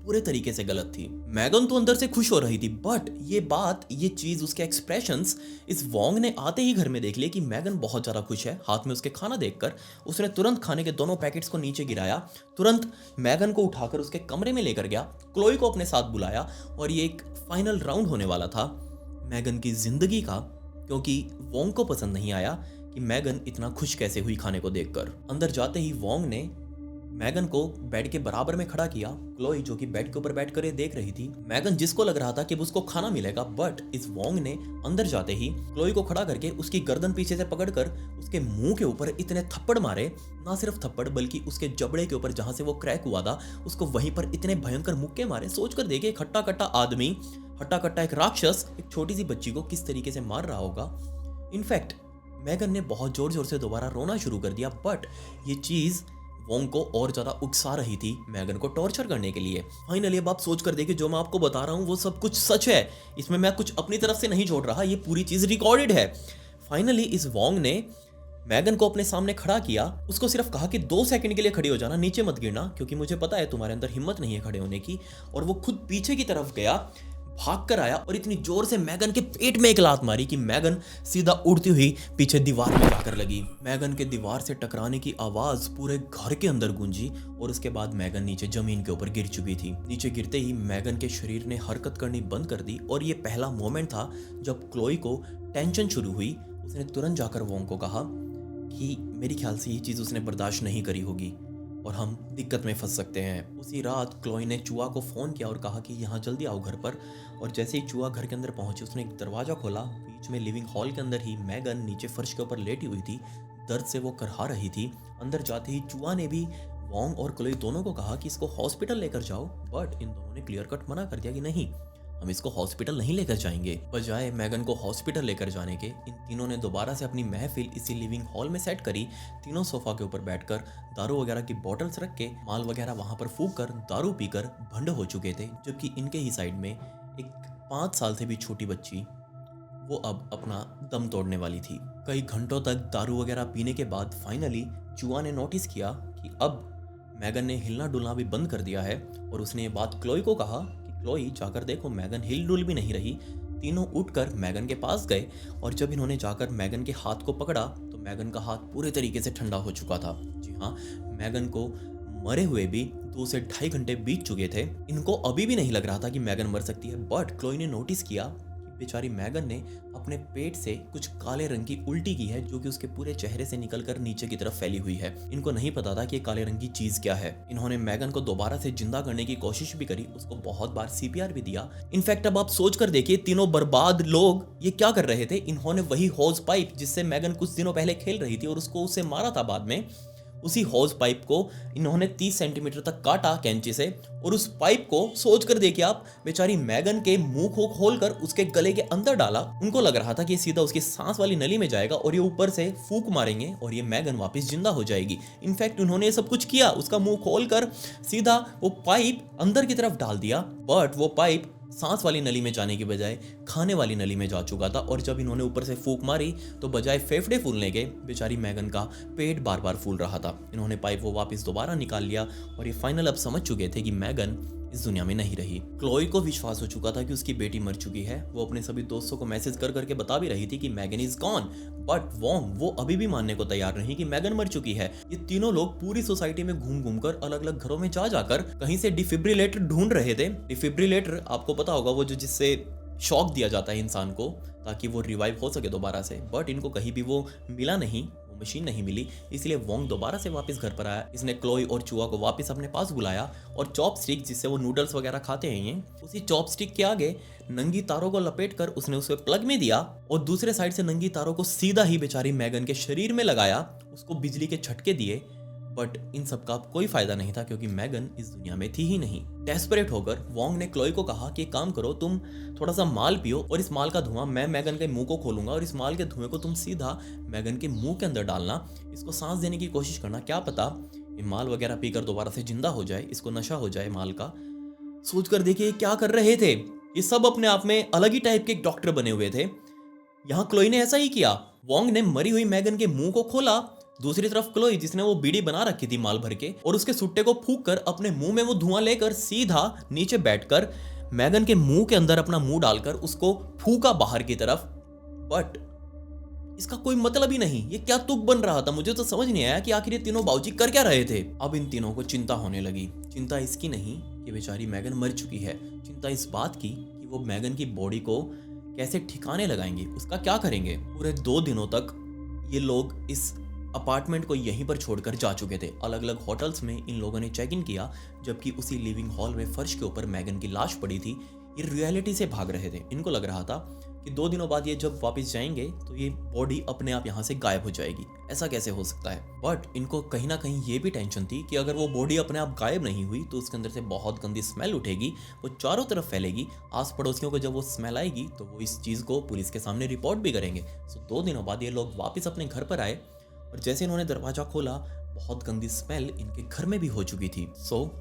पूरे तरीके से गलत थी। मैगन तो अंदर से खुश हो रही थी, बट ये चीज, उसके एक्सप्रेशंस इस वोंग ने आते ही घर में देख लिए कि मैगन बहुत ज्यादा खुश है। हाथ में उसके खाना देखकर उसने तुरंत खाने के दोनों पैकेट्स को नीचे गिराया, तुरंत मैगन को उठाकर उसके कमरे में लेकर गया, क्लोई को अपने साथ बुलाया और ये एक फाइनल राउंड होने वाला था मैगन की जिंदगी का, क्योंकि वोंग को पसंद नहीं आया कि मैगन इतना खुश कैसे हुई खाने को देखकर। अंदर जाते ही वोंग ने मैगन को बेड के बराबर में खड़ा किया। क्लोई जो कि बेड के ऊपर बैठकर ये देख रही थी, मैगन जिसको लग रहा था कि उसको खाना मिलेगा, बट इस वोंग ने अंदर जाते ही क्लोई को खड़ा करके उसकी गर्दन पीछे से पकड़कर उसके मुंह के ऊपर इतने थप्पड़ मारे, ना सिर्फ थप्पड़ बल्कि उसके जबड़े के ऊपर जहां से वो क्रैक हुआ था उसको वहीं पर इतने भयंकर मुक्के मारे। सोचकर देखिए, एक हट्टा कट्टा आदमी, हट्टा कट्टा एक राक्षस एक छोटी सी बच्ची को किस तरीके से मार रहा होगा। इनफैक्ट मैगन ने बहुत जोर जोर से दोबारा रोना शुरू कर दिया, बट ये चीज वोंग को और ज्यादा उकसा रही थी मैगन को टॉर्चर करने के लिए। फाइनली अब आप सोच कर देखिए, जो मैं आपको बता रहा हूँ वो सब कुछ सच है, इसमें मैं कुछ अपनी तरफ से नहीं जोड़ रहा, ये पूरी चीज रिकॉर्डेड है। फाइनली इस वोंग ने मैगन को अपने सामने खड़ा किया, उसको सिर्फ कहा कि 2 सेकंड के लिए खड़ी हो जाना, नीचे मत गिरना, क्योंकि मुझे पता है तुम्हारे अंदर हिम्मत नहीं है खड़े होने की। और वो खुद पीछे की तरफ गया, भाग कर आया और इतनी जोर से मैगन के पेट में एक लात मारी कि मैगन सीधा उड़ती हुई पीछे दीवार में जाकर लगी। मैगन के दीवार से टकराने की आवाज पूरे घर के अंदर गूंजी और उसके बाद मैगन नीचे जमीन के ऊपर गिर चुकी थी। नीचे गिरते ही मैगन के शरीर ने हरकत करनी बंद कर दी और ये पहला मोमेंट था जब क्लोई को टेंशन शुरू हुई। उसने तुरंत जाकर वोंग को कहा कि मेरे ख्याल से ये चीज़ उसने बर्दाश्त नहीं करी होगी और हम दिक्कत में फंस सकते हैं। उसी रात क्लोई ने चूहा को फ़ोन किया और कहा कि यहाँ जल्दी आओ घर पर। और जैसे ही चूहा घर के अंदर पहुंची, उसने एक दरवाज़ा खोला। बीच में लिविंग हॉल के अंदर ही मैगन नीचे फर्श के ऊपर लेटी हुई थी, दर्द से वो करहा रही थी। अंदर जाते ही चूहा ने भी वोंग और क्लोई दोनों को कहा कि इसको हॉस्पिटल लेकर जाओ, बट इन दोनों ने क्लियर कट मना कर दिया कि नहीं, हम इसको हॉस्पिटल नहीं लेकर जाएंगे। बजाय मैगन को हॉस्पिटल लेकर जाने के, इन तीनों ने दोबारा से अपनी महफिल इसी लिविंग हॉल में सेट करी। तीनों सोफा के ऊपर बैठकर दारू वगैरह की बोतल्स रख के, माल वगैरह वहां पर फूंक कर दारू पीकर भंड हो चुके थे। जबकि इनके ही साइड में एक 5 साल से भी छोटी बच्ची, वो अब अपना दम तोड़ने वाली थी। कई घंटों तक दारू वगैरह पीने के बाद फाइनली चूहा ने नोटिस किया कि अब मैगन ने हिलना डुलना भी बंद कर दिया है और उसने ये बात क्लोई को कहा कि क्लोई जाकर देखो, मैगन हिल डुल भी नहीं रही। तीनों उठकर मैगन के पास गए और जब इन्होंने जाकर मैगन के हाथ को पकड़ा तो मैगन का हाथ पूरे तरीके से ठंडा हो चुका था। जी हाँ, मैगन को मरे हुए भी 2 से 2.5 घंटे बीत चुके थे। इनको अभी भी नहीं लग रहा था कि मैगन मर सकती है, बट क्लोई ने नोटिस किया कि बेचारी मैगन ने अपने पेट से कुछ काले रंग की उल्टी की है, जो कि उसके पूरे चेहरे से निकलकर नीचे की तरफ फैली हुई है। इनको नहीं पता था कि ये काले रंग की चीज क्या है। इन्होंने मैगन को दोबारा से जिंदा करने की कोशिश भी करी, उसको बहुत बार सीपीआर भी दिया। इनफैक्ट अब आप सोच कर देखिए, तीनों बर्बाद लोग ये क्या कर रहे थे। इन्होंने वही होज पाइप जिससे मैगन कुछ दिनों पहले खेल रही थी और उसको उससे मारा था बाद में, उसी होज पाइप को इन्होंने 30 सेंटीमीटर तक काटा कैंची से और उस पाइप को, सोच कर देखिए आप, बेचारी मैगन के मुंह को खोलकर उसके गले के अंदर डाला। उनको लग रहा था कि सीधा उसकी सांस वाली नली में जाएगा और ये ऊपर से फूंक मारेंगे और ये मैगन वापस जिंदा हो जाएगी। इनफैक्ट उन्होंने ये सब कुछ किया, उसका मुंह खोलकर सीधा वो पाइप अंदर की तरफ डाल दिया, बट वो पाइप सांस वाली नली में जाने की बजाय खाने वाली नली में जा चुका था। और जब इन्होंने ऊपर से फूंक मारी तो बजाय फेफड़े फूलने के, बेचारी मैगन का पेट बार बार फूल रहा था। इन्होंने पाइप वो वापस दोबारा निकाल लिया और ये फाइनल अब समझ चुके थे कि मैगन इस दुनिया में नहीं रही। क्लोई को विश्वास हो चुका था कि उसकी बेटी मर चुकी है। वो अपने सभी दोस्तों को मैसेज कर करके बता भी रही थी कि मैगन इज गॉन, बट वोंग वो अभी भी मानने को तैयार नहीं कि मैगन मर चुकी है। ये तीनों लोग पूरी सोसाइटी में घूम घूम कर, अलग अलग घरों में जा जाकर कहीं से डिफिब्रिलेटर ढूंढ रहे थे। डिफिब्रिलेटर आपको पता होगा, वो जो जिससे शॉक दिया जाता है इंसान को ताकि वो रिवाइव हो सके दोबारा से, बट इनको कहीं भी वो मिला नहीं, मशीन नहीं मिली। इसलिए वोंग दोबारा से वापस घर पर आया। इसने क्लोई और चूहा को वापस अपने पास बुलाया और चॉपस्टिक, जिससे वो नूडल्स वगैरह खाते हैं, ये उसी चॉपस्टिक के आगे नंगी तारों को लपेटकर उसने उसे प्लग में दिया और दूसरे साइड से नंगी तारों को सीधा ही बेचारी मैगन के शरीर में लगाया। उसको बिजली के झटके दिए, बट इन सब का कोई फायदा नहीं था क्योंकि मैगन इस दुनिया में थी ही नहीं। डेस्परेट होकर वोंग ने क्लोई को कहा कि काम करो, तुम थोड़ा सा माल पियो और इस माल का धुआं मैं मैगन के मुंह को खोलूंगा और इस माल के धुएं को तुम सीधा मैगन के मुंह के अंदर डालना, इसको सांस देने की कोशिश करना, क्या पता ये माल वगैरह पीकर दोबारा से जिंदा हो जाए, इसको नशा हो जाए माल का। सोच कर देखिए क्या कर रहे थे ये सब, अपने आप में अलग ही टाइप के एक डॉक्टर बने हुए थे। यहाँ क्लोई ने ऐसा ही किया। वोंग ने मरी हुई मैगन के मुंह को खोला, दूसरी तरफ क्लोई, जिसने वो बीड़ी बना रखी थी माल भर के, और उसके सुट्टे को फूंक कर अपने मुंह में वो धुआं लेकर सीधा नीचे बैठकर मैगन के मुंह के अंदर अपना मुंह डालकर उसको फूंका बाहर की तरफ। बट इसका कोई मतलब ही नहीं, ये क्या तुक बन रहा था, मुझे तो समझ नहीं आया कि आखिर ये तीनों बाबूजी कर क्या रहे थे। अब इन तीनों को चिंता होने लगी। चिंता इसकी नहीं कि बेचारी मैगन मर चुकी है, चिंता इस बात की कि वो मैगन की बॉडी को कैसे ठिकाने लगाएंगे, उसका क्या करेंगे। पूरे 2 दिनों तक ये लोग इस अपार्टमेंट को यहीं पर छोड़कर जा चुके थे। अलग अलग होटल्स में इन लोगों ने चेक इन किया, जबकि उसी लिविंग हॉल में फर्श के ऊपर मैगन की लाश पड़ी थी। ये रियलिटी से भाग रहे थे। इनको लग रहा था कि 2 दिनों बाद ये जब वापस जाएंगे तो ये बॉडी अपने आप यहाँ से गायब हो जाएगी। ऐसा कैसे हो सकता है। बट इनको कहीं ना कहीं ये भी टेंशन थी कि अगर वो बॉडी अपने आप गायब नहीं हुई तो उसके अंदर से बहुत गंदी स्मेल उठेगी, वो चारों तरफ फैलेगी। आस पड़ोसियों को जब वो स्मेल आएगी तो वो इस चीज़ को पुलिस के सामने रिपोर्ट भी करेंगे। सो 2 दिनों बाद ये लोग वापस अपने घर पर आए और जैसे इन्होंने दरवाजा खोला, बहुत गंदी स्मेल इनके घर में भी हो चुकी थी।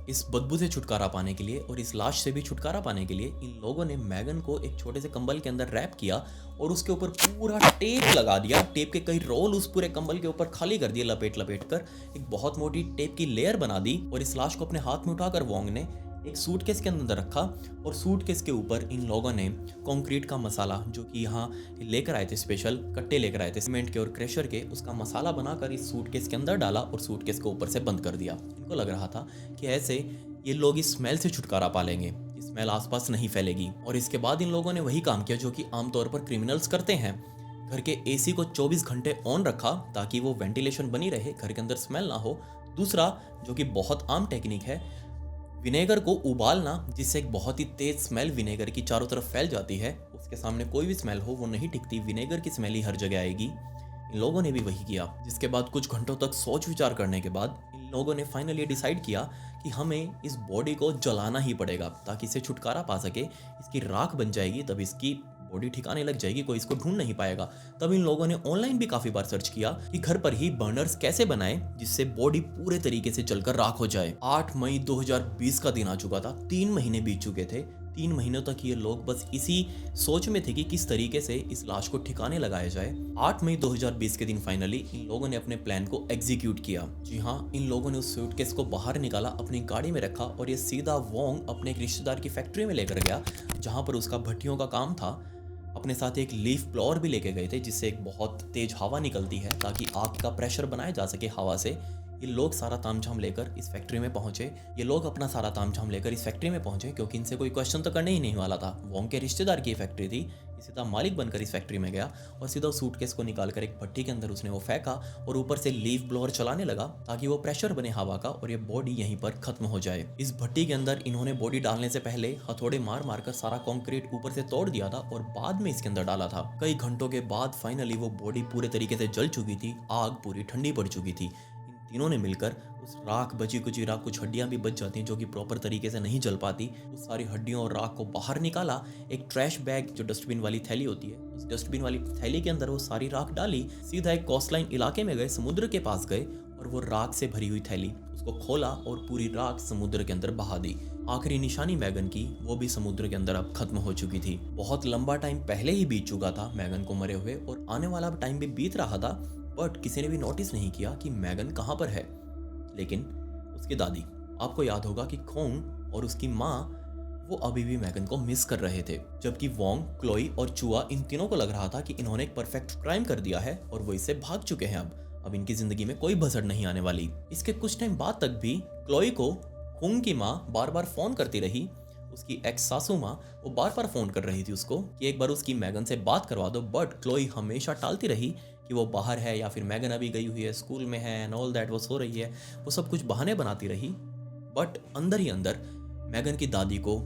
इस बदबू से छुटकारा पाने के लिए और इस लाश से भी छुटकारा पाने के लिए इन लोगों ने मैगन को एक छोटे से कंबल के अंदर रैप किया और उसके ऊपर पूरा टेप लगा दिया। टेप के कई रोल उस पूरे कंबल के ऊपर खाली कर दिए, लपेट लपेट कर एक बहुत मोटी टेप की लेयर बना दी और इस लाश को अपने हाथ में उठाकर वोंग ने एक सूटकेस के अंदर रखा और सूटकेस के ऊपर इन लोगों ने कंक्रीट का मसाला, जो कि यहाँ लेकर आए थे, स्पेशल कट्टे लेकर आए थे सीमेंट के और क्रेशर के, उसका मसाला बनाकर इस सूटकेस के अंदर डाला और सूटकेस को ऊपर से बंद कर दिया। इनको लग रहा था कि ऐसे ये लोग इस स्मेल से छुटकारा पा लेंगे, स्मेल आसपास नहीं फैलेगी। और इसके बाद इन लोगों ने वही काम किया जो कि आमतौर पर क्रिमिनल्स करते हैं। घर के एसी को 24 घंटे ऑन रखा ताकि वो वेंटिलेशन बनी रहे, घर के अंदर स्मेल ना हो। दूसरा, जो कि बहुत आम टेक्निक है, विनेगर को उबालना, जिससे एक बहुत ही तेज स्मेल विनेगर की चारों तरफ फैल जाती है। उसके सामने कोई भी स्मेल हो वो नहीं टिकती, विनेगर की स्मेल ही हर जगह आएगी। इन लोगों ने भी वही किया, जिसके बाद कुछ घंटों तक सोच विचार करने के बाद इन लोगों ने फाइनली डिसाइड किया कि हमें इस बॉडी को जलाना ही पड़ेगा ताकि इसे छुटकारा पा सके। इसकी राख बन जाएगी, तब इसकी बॉडी ठिकाने लग जाएगी, कोई इसको ढूंढ नहीं पाएगा। तब इन लोगों ने ऑनलाइन भी काफी बार सर्च किया कि घर पर ही बर्नर्स कैसे बनाएं जिससे बॉडी पूरे तरीके से जलकर राख हो जाए। 8 मई 2020 का दिन आ चुका था, 3 महीने बीत चुके थे। 3 महीनों तक ये लोग बस इसी सोच में थे कि किस तरीके से इस लाश को ठिकाने लगाया जाए। 8 मई 2020 के दिन फाइनली इन लोगों ने अपने प्लान को एग्जीक्यूट किया। जी हाँ, इन लोगों ने उस सूटकेस को बाहर निकाला, अपनी गाड़ी में रखा और ये सीधा वोंग अपने एक रिश्तेदार की फैक्ट्री में लेकर गया जहाँ पर उसका भट्टियों का काम था। अपने साथ एक लीफ ब्लोअर भी लेके गए थे जिससे एक बहुत तेज हवा निकलती है ताकि आग का प्रेशर बनाया जा सके हवा से। ये लोग सारा तामझाम लेकर इस फैक्ट्री में पहुंचे। क्योंकि इनसे कोई क्वेश्चन तो करने ही नहीं वाला था। वोंग के रिश्तेदार की फैक्ट्री थी। सीधा मालिक बनकर इस फैक्ट्री में गया और सीधा सूटकेस को निकालकर एक भट्टी के अंदर उसने वो फेंका और ऊपर से लीफ ब्लोअर चलाने लगा ताकि वो प्रेशर बने हवा का और ये बॉडी यहीं पर खत्म हो जाए। इस भट्टी के अंदर इन्होंने बॉडी डालने से पहले हथौड़े मार मार कर सारा कंक्रीट ऊपर से तोड़ दिया था और बाद में इसके अंदर डाला था। कई घंटों के बाद फाइनली वो बॉडी पूरे तरीके से जल चुकी थी, आग पूरी ठंडी पड़ चुकी थी। तीनों ने मिलकर उस राख, बची कुची राख, कुछ हड्डियां भी बच जाती हैं जो कि प्रॉपर तरीके से नहीं जल पाती, उस सारी हड्डियों और राख को बाहर निकाला। एक ट्रैश बैग, जो डस्टबिन वाली थैली होती है, उस डस्टबिन वाली थैली के अंदर वो सारी राख डाली। सीधा एक कोस्टलाइन इलाके में गए, समुद्र के पास गए और वो राख से भरी हुई थैली उसको खोला और पूरी राख समुद्र के अंदर बहा दी। आखिरी निशानी मैगन की, वो भी समुद्र के अंदर अब खत्म हो चुकी थी। बहुत लंबा टाइम पहले ही बीत चुका था मैगन को मरे हुए और आने वाला टाइम भी बीत रहा था, बट किसी ने भी नोटिस नहीं किया कि मैगन कहाँ पर है। लेकिन उसकी दादी, आपको याद होगा कि खोंग और उसकी माँ वो अभी भी मैगन को मिस कर रहे थे, जबकि वोंग, क्लोई और चुआ, इन तीनों को लग रहा था कि इन्होंने एक परफेक्ट क्राइम कर दिया है और वो इससे भाग चुके हैं। अब इनकी जिंदगी में कोई भसड़ नहीं आने वाली। इसके कुछ टाइम बाद तक भी क्लोई को खोंग की माँ बार बार फोन करती रही। उसकी एक्स सासू माँ, वो बार बार फोन कर रही थी उसको कि एक बार उसकी मैगन से बात करवा दो, बट क्लोई हमेशा टालती रही कि वो बाहर है या फिर मैगन अभी गई हुई है, स्कूल में है एंड ऑल दैट, वो सो रही है। वो सब कुछ बहाने बनाती रही, बट अंदर ही अंदर मैगन की दादी को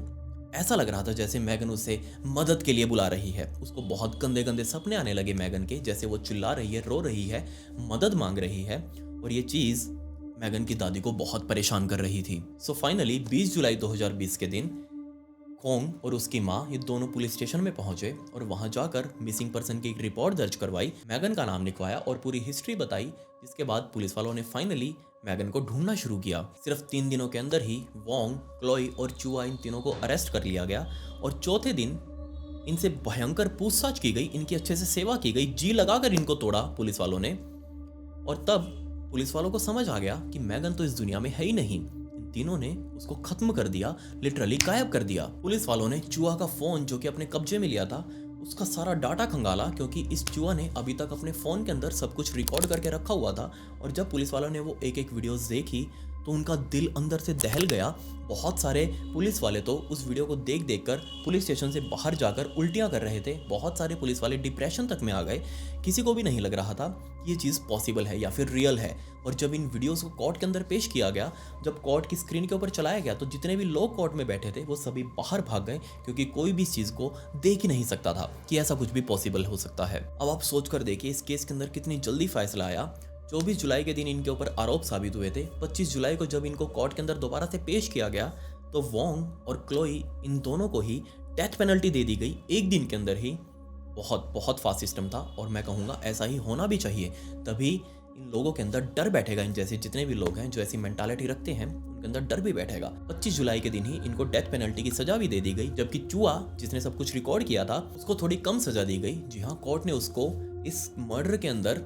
ऐसा लग रहा था जैसे मैगन उसे मदद के लिए बुला रही है। उसको बहुत गंदे गंदे सपने आने लगे मैगन के, जैसे वो चिल्ला रही है, रो रही है, मदद मांग रही है और ये चीज़ मैगन की दादी को बहुत परेशान कर रही थी। सो फाइनली 20 जुलाई 2020 के दिन खोंग और उसकी माँ ये दोनों पुलिस स्टेशन में पहुंचे और वहां जाकर मिसिंग पर्सन की एक रिपोर्ट दर्ज करवाई, मैगन का नाम लिखवाया और पूरी हिस्ट्री बताई। जिसके बाद पुलिस वालों ने फाइनली मैगन को ढूंढना शुरू किया। सिर्फ 3 दिनों के अंदर ही वोंग, क्लोई और चुआ, इन तीनों को अरेस्ट कर लिया गया और चौथे दिन इनसे भयंकर पूछताछ की गई, इनकी अच्छे से सेवा की गई, जी लगाकर इनको तोड़ा पुलिस वालों ने। और तब पुलिस वालों को समझ आ गया कि मैगन तो इस दुनिया में है ही नहीं। इन तीनों ने उसको खत्म कर दिया, लिटरली गायब कर दिया। पुलिस वालों ने चुआ का फोन जो कि अपने कब्जे में लिया था उसका सारा डाटा खंगाला, क्योंकि इस चुआ ने अभी तक अपने फ़ोन के अंदर सब कुछ रिकॉर्ड करके रखा हुआ था। और जब पुलिस वालों ने वो एक एक वीडियोस देखी तो उनका दिल अंदर से दहल गया। बहुत सारे पुलिस वाले तो उस वीडियो को देख देख कर पुलिस स्टेशन से बाहर जाकर उल्टियाँ कर रहे थे। बहुत सारे पुलिस वाले डिप्रेशन तक में आ गए। किसी को भी नहीं लग रहा था कि ये चीज़ पॉसिबल है या फिर रियल है। और जब इन वीडियोस को कोर्ट के अंदर पेश किया गया, जब कोर्ट की स्क्रीन के ऊपर चलाया गया, तो जितने भी लोग कोर्ट में बैठे थे वो सभी बाहर भाग गए, क्योंकि कोई भी इस चीज़ को देख ही नहीं सकता था कि ऐसा कुछ भी पॉसिबल हो सकता है। अब आप सोच कर देखिए इस केस के अंदर कितनी जल्दी फैसला आया। 24 जुलाई के दिन इनके ऊपर आरोप साबित हुए थे। 25 जुलाई को जब इनको कोर्ट के अंदर दोबारा से पेश किया गया तो वोंग और क्लोई, इन दोनों को ही डेथ पेनल्टी दे दी गई एक दिन के अंदर ही। बहुत फास्ट सिस्टम था और मैं कहूँगा ऐसा ही होना भी चाहिए, तभी इन लोगों के अंदर डर बैठेगा। इन जैसे जितने भी लोग हैं जो ऐसी मेंटालिटी रखते हैं उनके अंदर डर भी बैठेगा। 25 जुलाई के दिन ही इनको डेथ पेनल्टी की सजा भी दे दी गई, जबकि चूहा जिसने सब कुछ रिकॉर्ड किया था उसको थोड़ी कम सजा दी गई। जी हाँ, कोर्ट ने उसको इस मर्डर के अंदर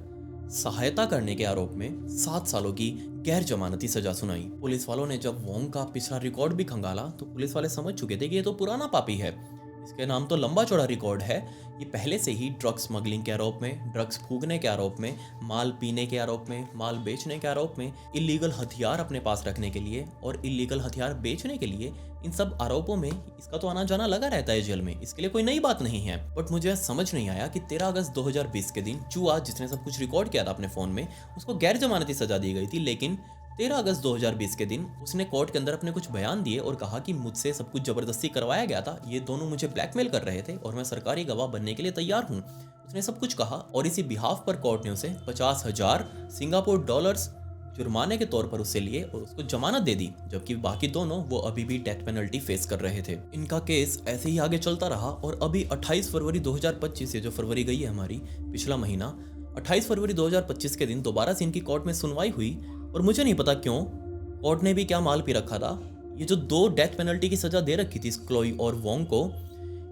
सहायता करने के आरोप में 7 सालों की गैर जमानती सजा सुनाई। पुलिस वालों ने जब वोंग का पिछला रिकॉर्ड भी खंगाला तो पुलिस वाले समझ चुके थे कि ये तो पुराना पापी है, इसके नाम तो लंबा चौड़ा रिकॉर्ड है। ये पहले से ही ड्रग्स स्मगलिंग के आरोप में, ड्रग्स फूकने के आरोप में, माल पीने के आरोप में, माल बेचने के आरोप में, इलीगल हथियार अपने पास रखने के लिए और इलीगल हथियार बेचने के लिए, इन सब आरोपों में इसका तो आना जाना लगा रहता है जेल में। इसके लिए कोई नई बात नहीं है। बट मुझे समझ नहीं आया कि 13 अगस्त 2020 के दिन चूहा जिसने सब कुछ रिकॉर्ड किया था अपने फोन में, उसको गैर जमानती सजा दी गई थी, लेकिन 13 अगस्त 2020 के दिन उसने कोर्ट के अंदर अपने कुछ बयान दिए और कहा कि मुझसे सब कुछ जबरदस्ती करवाया गया था, ये दोनों मुझे ब्लैकमेल कर रहे थे और मैं सरकारी गवाह बनने के लिए तैयार हूँ। उसने सब कुछ कहा और इसी बिहाफ पर कोर्ट ने उसे 50,000 सिंगापुर डॉलर्स जुर्माने के तौर पर उससे लिए और उसको जमानत दे दी, जबकि बाकी दोनों वो अभी भी डेथ पेनल्टी फेस कर रहे थे। इनका केस ऐसे ही आगे चलता रहा और अभी 28 फरवरी 2025 से, जो फरवरी गई है हमारी पिछला महीना, 28 फरवरी 2025 के दिन दोबारा से इनकी कोर्ट में सुनवाई हुई और मुझे नहीं पता क्यों कोर्ट ने भी क्या माल पी रखा था। ये जो 2 डेथ पेनल्टी की सजा दे रखी थी क्लोई और वोंग को,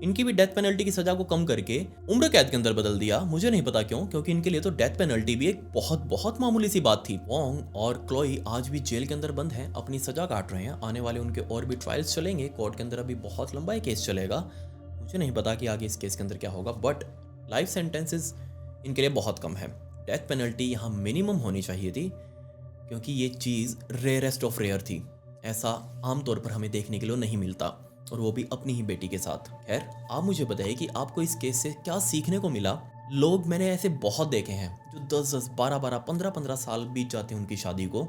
इनकी भी डेथ पेनल्टी की सजा को कम करके उम्र कैद के अंदर बदल दिया। मुझे नहीं पता क्यों, क्योंकि इनके लिए तो डेथ पेनल्टी भी एक बहुत बहुत मामूली सी बात थी। वोंग और क्लोई आज भी जेल के अंदर बंद हैं, अपनी सजा काट रहे हैं। आने वाले उनके और भी ट्रायल्स चलेंगे, कोर्ट के अंदर अभी बहुत लंबा केस चलेगा। मुझे नहीं पता कि आगे इस केस के अंदर क्या होगा, बट लाइफ सेंटेंसेस इनके लिए बहुत कम है। डेथ पेनल्टी यहाँ मिनिमम होनी चाहिए थी, क्योंकि ये चीज़ रेयरेस्ट ऑफ रेयर थी। ऐसा आमतौर पर हमें देखने के लिए नहीं मिलता, और वो भी अपनी ही बेटी के साथ। खैर, आप मुझे बताइए कि आपको इस केस से क्या सीखने को मिला। लोग मैंने ऐसे बहुत देखे हैं जो 10-10, 12-12, 15-15 साल बीत जाते हैं उनकी शादी को,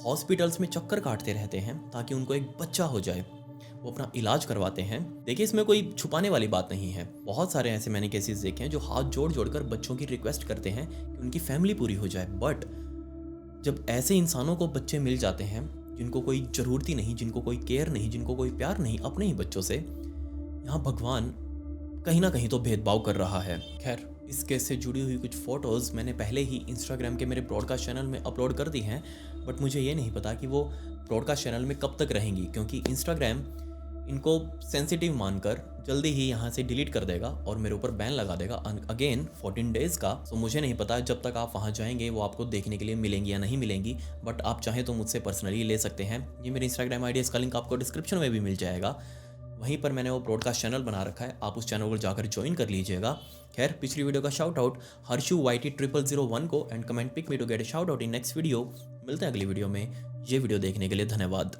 हॉस्पिटल्स में चक्कर काटते रहते हैं ताकि उनको एक बच्चा हो जाए, वो अपना इलाज करवाते हैं। देखिए, इसमें कोई छुपाने वाली बात नहीं है। बहुत सारे ऐसे मैंने केसेस देखे हैं जो हाथ जोड़ जोड़कर बच्चों की रिक्वेस्ट करते हैं कि उनकी फैमिली पूरी हो जाए। बट जब ऐसे इंसानों को बच्चे मिल जाते हैं जिनको कोई ज़रूरत ही नहीं, जिनको कोई केयर नहीं, जिनको कोई प्यार नहीं अपने ही बच्चों से, यहाँ भगवान कहीं ना कहीं तो भेदभाव कर रहा है। खैर, इस केस से जुड़ी हुई कुछ फ़ोटोज़ मैंने पहले ही इंस्टाग्राम के मेरे ब्रॉडकास्ट चैनल में अपलोड कर दी हैं, बट मुझे ये नहीं पता कि वो ब्रॉडकास्ट चैनल में कब तक रहेंगी, क्योंकि इंस्टाग्राम इनको सेंसिटिव मानकर जल्दी ही यहाँ से डिलीट कर देगा और मेरे ऊपर बैन लगा देगा अगेन 14 डेज़ का। तो मुझे नहीं पता जब तक आप वहाँ जाएंगे वो आपको देखने के लिए मिलेंगी या नहीं मिलेंगी, बट आप चाहें तो मुझसे पर्सनली ले सकते हैं। ये मेरे इंस्टाग्राम आईडी, इसका लिंक आपको डिस्क्रिप्शन में भी मिल जाएगा। वहीं पर मैंने वो ब्रॉडकास्ट चैनल बना रखा है, आप उस चैनल को जाकर ज्वाइन कर लीजिएगा। खैर, पिछली वीडियो का शाउट आउट हर्षु YT0001 को, and comment pick me to get a shout out in next video. मिलते हैं अगली वीडियो में। ये वीडियो देखने के लिए धन्यवाद।